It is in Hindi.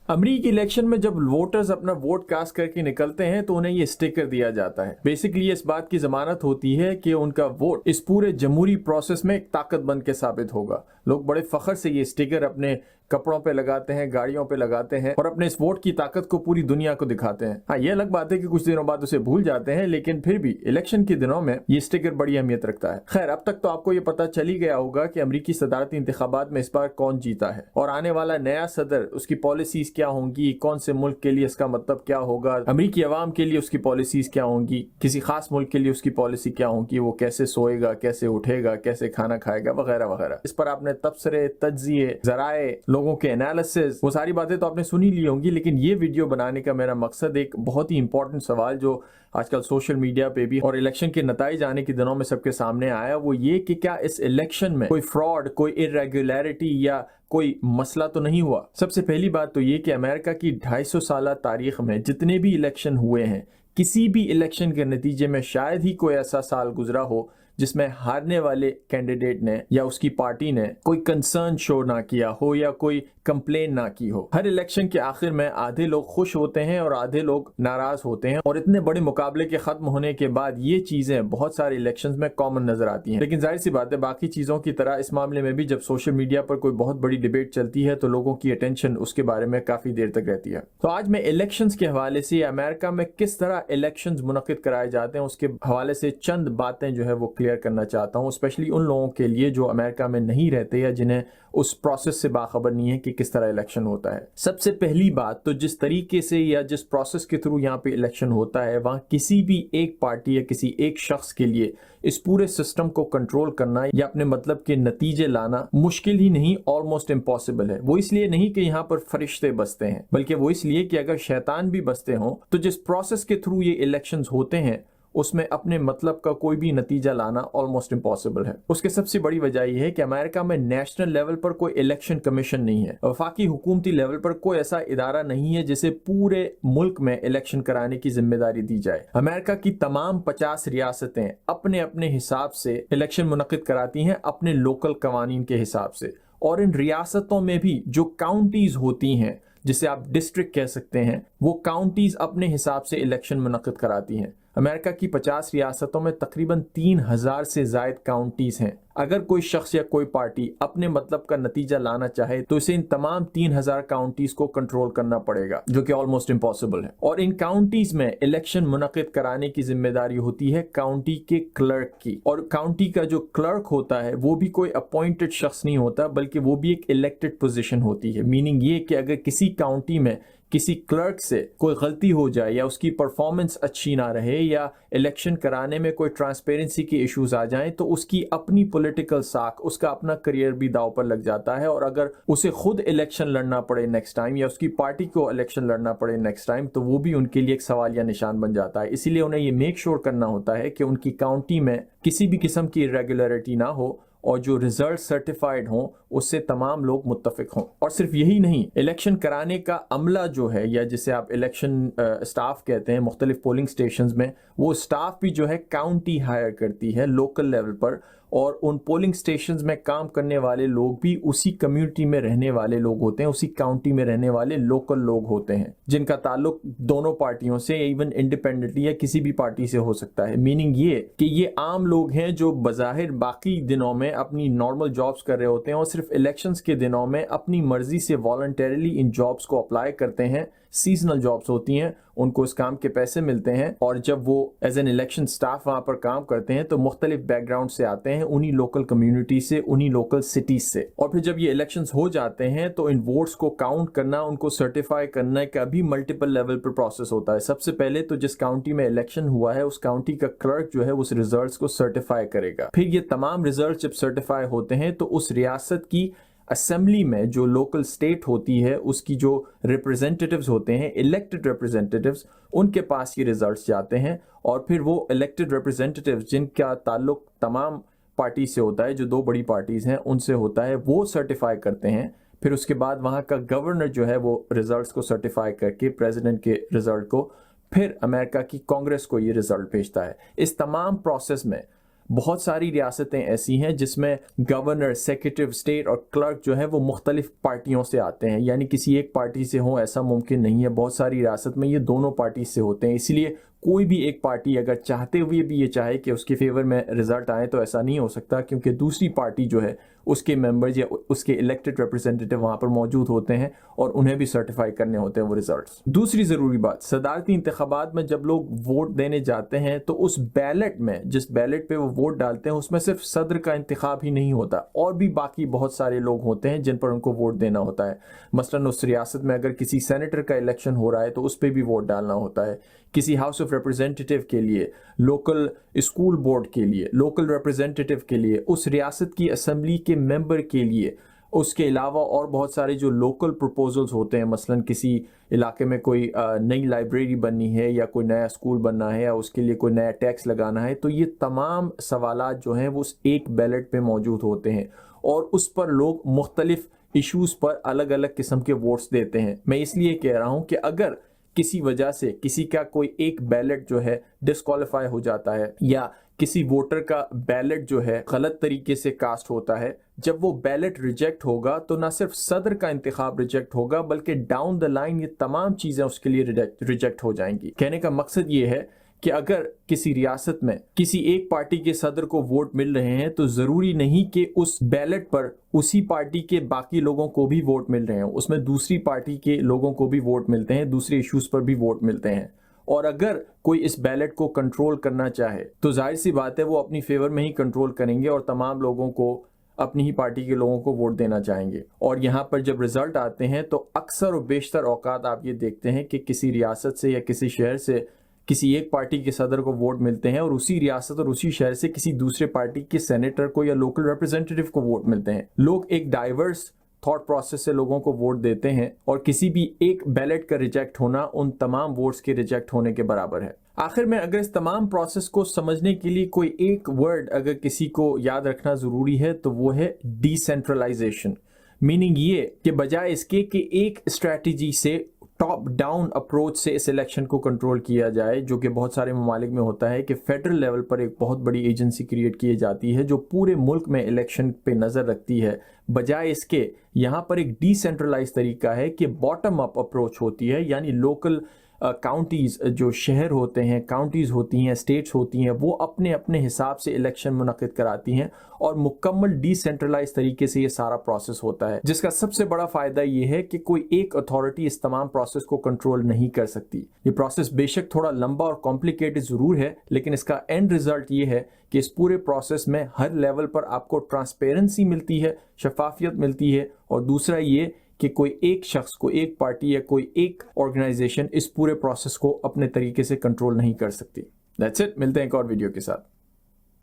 अमेरिकी इलेक्शन में जब वोटर्स अपना वोट कास्ट करके निकलते हैं तो उन्हें ये स्टिकर दिया जाता है। बेसिकली इस बात की जमानत होती है कि उनका वोट इस पूरे जमहूरी प्रोसेस में एक ताकत बन के साबित होगा। लोग बड़े फख्र से ये स्टिकर अपने कपड़ों पे लगाते हैं, गाड़ियों पे लगाते हैं और अपने इस वोट की ताकत को पूरी दुनिया को दिखाते हैं। हाँ, ये अलग बात है कि कुछ दिनों बाद उसे भूल जाते हैं, लेकिन फिर भी इलेक्शन के दिनों में ये स्टिकर बड़ी अहमियत रखता है। खैर, अब तक तो आपको ये पता चल ही गया होगा कि अमेरिकी सदारती इंतखाबात में इस बार कौन जीता है और आने वाला नया सदर, उसकी पॉलिसीज क्या होंगी, कौन से मुल्क के लिए इसका मतलब क्या होगा, अमेरिकी अवाम के लिए उसकी पॉलिसीज क्या होंगी, किसी खास मुल्क के लिए उसकी पॉलिसी क्या होगी, वो कैसे सोएगा, कैसे उठेगा, कैसे खाना खाएगा, वगैरह वगैरह। इस पर आपने तबसरे, तज्जिए, जराए, लोगों के एनालिसिस, वो सारी बातें तो आपने सुनी ली होंगी। लेकिन ये वीडियो बनाने का मेरा मकसद एक बहुत ही इंपॉर्टेंट सवाल जो आजकल सोशल मीडिया पे भी और इलेक्शन के नतीजे आने के दिनों में सबके सामने आया, वो ये कि क्या इस इलेक्शन में कोई फ्रॉड, कोई इरेगुलरिटी या कोई मसला तो नहीं हुआ। सबसे पहली बात तो ये कि अमेरिका की 250 साल तारीख में जितने भी इलेक्शन हुए हैं, किसी भी इलेक्शन के नतीजे में शायद ही कोई ऐसा साल गुजरा हो जिसमें हारने वाले कैंडिडेट ने या उसकी पार्टी ने कोई कंसर्न शो ना किया हो या कोई कंप्लेन ना की हो। हर इलेक्शन के आखिर में आधे लोग खुश होते हैं और आधे लोग नाराज होते हैं और इतने बड़े मुकाबले के खत्म होने के बाद ये चीजें बहुत सारे इलेक्शंस में कॉमन नजर आती हैं। लेकिन जाहिर सी बात है, बाकी चीजों की तरह इस मामले में भी जब सोशल मीडिया पर कोई बहुत बड़ी डिबेट चलती है तो लोगों की अटेंशन उसके बारे में काफी देर तक रहती है। तो आज मैं इलेक्शंस के हवाले से अमेरिका में किस तरह इलेक्शंस मुनक्किद कराए जाते हैं उसके हवाले से चंद बातें जो है वो क्लियर करना चाहता हूँ, स्पेशली उन लोगों के लिए जो अमेरिका में नहीं रहते या जिन्हें उस प्रोसेस से बाखबर नहीं है कि किस तरह इलेक्शन होता है। सबसे पहली बात तो जिस तरीके से या जिस प्रोसेस के थ्रू यहाँ पे इलेक्शन होता है, वहां किसी भी एक पार्टी या किसी एक शख्स के लिए इस पूरे सिस्टम को कंट्रोल करना या अपने मतलब के नतीजे लाना मुश्किल ही नहीं, ऑलमोस्ट इम्पॉसिबल है। वो इसलिए नहीं कि यहाँ पर फरिश्ते बसते हैं, बल्कि वो इसलिए कि अगर शैतान भी बसते हों तो जिस प्रोसेस के थ्रू ये इलेक्शंस होते हैं उसमें अपने मतलब का कोई भी नतीजा लाना ऑलमोस्ट इम्पॉसिबल है। उसके सबसे बड़ी वजह यह है कि अमेरिका में नेशनल लेवल पर कोई इलेक्शन कमीशन नहीं है। वफाकी हुकूमती लेवल पर कोई ऐसा इदारा नहीं है जिसे पूरे मुल्क में इलेक्शन कराने की जिम्मेदारी दी जाए। अमेरिका की तमाम 50 रियासतें अपने अपने हिसाब से इलेक्शन मुनक्किद कराती हैं, अपने लोकल कवानीन के हिसाब से। और इन रियासतों में भी जो काउंटीज होती हैं, जिसे आप डिस्ट्रिक्ट कह सकते हैं, वो काउंटीज अपने हिसाब से इलेक्शन मुनक्किद कराती हैं। अमेरिका की 50 रियासतों में तकरीबन 3000 से जायद काउंटीज हैं। अगर कोई शख्स या कोई पार्टी अपने मतलब का नतीजा लाना चाहे तो इसे इन तमाम 3000 काउंटीज को कंट्रोल करना पड़ेगा, जो कि ऑलमोस्ट इम्पॉसिबल है। और इन काउंटीज में इलेक्शन मुनक्किद कराने की जिम्मेदारी होती है काउंटी के क्लर्क की। और काउंटी का जो क्लर्क होता है वो भी कोई अपॉइंटेड शख्स नहीं होता, बल्कि वो भी एक इलेक्टेड पोजीशन होती है। मीनिंग ये कि अगर किसी काउंटी में किसी क्लर्क से कोई गलती हो जाए या उसकी परफॉर्मेंस अच्छी ना रहे या इलेक्शन कराने में कोई ट्रांसपेरेंसी के इश्यूज आ जाएं तो उसकी अपनी पॉलिटिकल साख, उसका अपना करियर भी दांव पर लग जाता है। और अगर उसे खुद इलेक्शन लड़ना पड़े नेक्स्ट टाइम या उसकी पार्टी को इलेक्शन लड़ना पड़े नेक्स्ट टाइम तो वो भी उनके लिए एक सवालिया निशान बन जाता है। इसीलिए उन्हें ये मेक श्योर करना होता है कि उनकी काउंटी में किसी भी किस्म की इरेगुलरिटी ना हो और जो रिजल्ट सर्टिफाइड हों उससे तमाम लोग मुत्तफिक हों। और सिर्फ यही नहीं, इलेक्शन कराने का अमला जो है या जिसे आप इलेक्शन स्टाफ कहते हैं मुख्तलिफ पोलिंग स्टेशंस में, वो स्टाफ भी जो है काउंटी हायर करती है लोकल लेवल पर। और उन पोलिंग स्टेशंस में काम करने वाले लोग भी उसी कम्युनिटी में रहने वाले लोग होते हैं, उसी काउंटी में रहने वाले लोकल लोग होते हैं जिनका ताल्लुक दोनों पार्टियों से, इवन इंडिपेंडेंटली या किसी भी पार्टी से हो सकता है। मीनिंग ये कि ये आम लोग हैं जो बज़ाहिर बाकी दिनों में अपनी नॉर्मल जॉब्स कर रहे होते हैं और सिर्फ इलेक्शंस के दिनों में अपनी मर्जी से वॉलंटरीली इन जॉब्स को अप्लाई करते हैं। सीजनल जॉब्स होती हैं, उनको इस काम के पैसे मिलते हैं और जब वो एज एन इलेक्शन स्टाफ वहां पर काम करते हैं तो मुख्तलिफ बैकग्राउंड से आते हैं, उन्हीं लोकल कम्युनिटी से, उन्हीं लोकल सिटीज से। और फिर जब ये इलेक्शंस हो जाते हैं तो इन वोट्स को काउंट करना, उनको सर्टिफाई करने का भी मल्टीपल लेवल पर प्रोसेस होता है। सबसे पहले तो जिस काउंटी में इलेक्शन हुआ है उस काउंटी का क्लर्क जो है उस रिजल्ट्स को सर्टिफाई करेगा। फिर ये तमाम रिजल्ट जब सर्टिफाई होते हैं तो उस रियासत की असेंबली में जो लोकल स्टेट होती है उसकी जो रिप्रेजेंटेटिव्स होते हैं, इलेक्टेड रिप्रेजेंटेटिव्स, उनके पास ये रिजल्ट्स जाते हैं। और फिर वो इलेक्टेड रिप्रेजेंटेटिव्स जिनका ताल्लुक तमाम पार्टी से होता है, जो दो बड़ी पार्टीज हैं उनसे होता है, वो सर्टिफाई करते हैं। फिर उसके बाद वहाँ का गवर्नर जो है वो रिजल्ट्स को सर्टिफाई करके प्रेसिडेंट के रिजल्ट को फिर अमेरिका की कांग्रेस को ये रिजल्ट भेजता है। इस तमाम प्रोसेस में बहुत सारी रियासतें ऐसी हैं जिसमें गवर्नर, सेक्रेटरी ऑफ स्टेट और क्लर्क जो है वो मुख्तलिफ पार्टियों से आते हैं, यानी किसी एक पार्टी से हो ऐसा मुमकिन नहीं है। बहुत सारी रियासत में ये दोनों पार्टी से होते हैं, इसलिए कोई भी एक पार्टी अगर चाहते हुए भी ये चाहे कि उसके फेवर में रिजल्ट आए तो ऐसा नहीं हो सकता, क्योंकि दूसरी पार्टी जो है उसके मेंबर्स या उसके इलेक्टेड रिप्रेजेंटेटिव वहां पर मौजूद होते हैं और उन्हें भी सर्टिफाई करने होते हैं वो रिजल्ट्स। दूसरी जरूरी बात, सदारती इंतखाबात में जब लोग वोट देने जाते हैं तो उस बैलेट में, जिस बैलेट पे वो वोट डालते हैं, उसमें सिर्फ सदर का इंतखाब ही नहीं होता, और भी बाकी बहुत सारे लोग होते हैं जिन पर उनको वोट देना होता है। मसलन उस रियासत में अगर किसी सेनेटर का इलेक्शन हो रहा है तो उस पर भी वोट डालना होता है, किसी हाउस ऑफ रिप्रेजेंटेटिव के लिए, लोकल स्कूल बोर्ड के लिए, लोकल रिप्रेजेंटेटिव के लिए, उस रियासत की असेंबली के मेंबर के लिए। उसके अलावा और बहुत सारे जो लोकल प्रपोजल्स होते हैं, मसलन किसी इलाके में कोई नई लाइब्रेरी बननी है या कोई नया स्कूल बनना है या उसके लिए कोई नया टैक्स लगाना है, तो ये तमाम सवालात जो हैं वो उस एक बैलेट पे मौजूद होते हैं और उस पर लोग मुख्तलिफ इश्यूज पर अलग अलग किस्म के वोट्स देते हैं। मैं इसलिए कह रहा हूं कि अगर किसी वजह से किसी का कोई एक बैलेट जो है डिस्क्वालीफाई हो जाता है या किसी वोटर का बैलेट जो है गलत तरीके से कास्ट होता है, जब वो बैलेट रिजेक्ट होगा तो ना सिर्फ सदर का इंतखाब रिजेक्ट होगा बल्कि डाउन द लाइन ये तमाम चीजें उसके लिए रिजेक्ट हो जाएंगी। कहने का मकसद ये है कि अगर किसी रियासत में किसी एक पार्टी के सदर को वोट मिल रहे हैं तो जरूरी नहीं कि उस बैलेट पर उसी पार्टी के बाकी लोगों को भी वोट मिल रहे हैं, उसमें दूसरी पार्टी के लोगों को भी वोट मिलते हैं, दूसरे इश्यूज पर भी वोट मिलते हैं। और अगर कोई इस बैलेट को कंट्रोल करना चाहे तो जाहिर सी बात है वो अपनी फेवर में ही कंट्रोल करेंगे और तमाम लोगों को, अपनी ही पार्टी के लोगों को वोट देना चाहेंगे। और यहाँ पर जब रिजल्ट आते हैं तो अक्सर और बेशतर औकात आप ये देखते हैं कि किसी रियासत से या किसी शहर से किसी एक पार्टी के सदर को वोट मिलते हैं और उसी रियासत और उसी शहर से किसी दूसरे पार्टी के सेनेटर को या लोकल रिप्रेजेंटेटिव को वोट मिलते हैं। लोग एक डाइवर्स थॉट प्रोसेस से लोगों को वोट देते हैं और किसी भी एक बैलेट का रिजेक्ट होना उन तमाम वोट्स के रिजेक्ट होने के बराबर है। आखिर में अगर इस तमाम प्रोसेस को समझने के लिए कोई एक वर्ड अगर किसी को याद रखना जरूरी है तो वो है डिसेंट्रलाइजेशन। मीनिंग ये कि बजाय इसके कि एक स्ट्रैटेजी से, टॉप डाउन अप्रोच से इस इलेक्शन को कंट्रोल किया जाए, जो कि बहुत सारे ममालिक में होता है कि फेडरल लेवल पर एक बहुत बड़ी एजेंसी क्रिएट की जाती है जो पूरे मुल्क में इलेक्शन पे नजर रखती है, बजाय इसके यहाँ पर एक डिसेंट्रलाइज तरीका है कि बॉटम अप अप्रोच होती है, यानी लोकल काउंटीज, जो शहर होते हैं, काउंटीज होती हैं, स्टेट्स होती हैं, वो अपने अपने हिसाब से इलेक्शन मुनक्किद कराती हैं और मुकम्मल डिसेंट्रलाइज तरीके से ये सारा प्रोसेस होता है, जिसका सबसे बड़ा फायदा ये है कि कोई एक अथॉरिटी इस तमाम प्रोसेस को कंट्रोल नहीं कर सकती। ये प्रोसेस बेशक थोड़ा लंबा और कॉम्प्लिकेटेड जरूर है, लेकिन इसका एंड रिजल्ट ये है कि इस पूरे प्रोसेस में हर लेवल पर आपको ट्रांसपेरेंसी मिलती है, शफाफियत मिलती है, और दूसरा ये कि कोई एक शख्स, कोई एक पार्टी या कोई एक ऑर्गेनाइजेशन इस पूरे प्रोसेस को अपने तरीके से कंट्रोल नहीं कर सकती। दैट्स इट, मिलते हैं एक और वीडियो के साथ।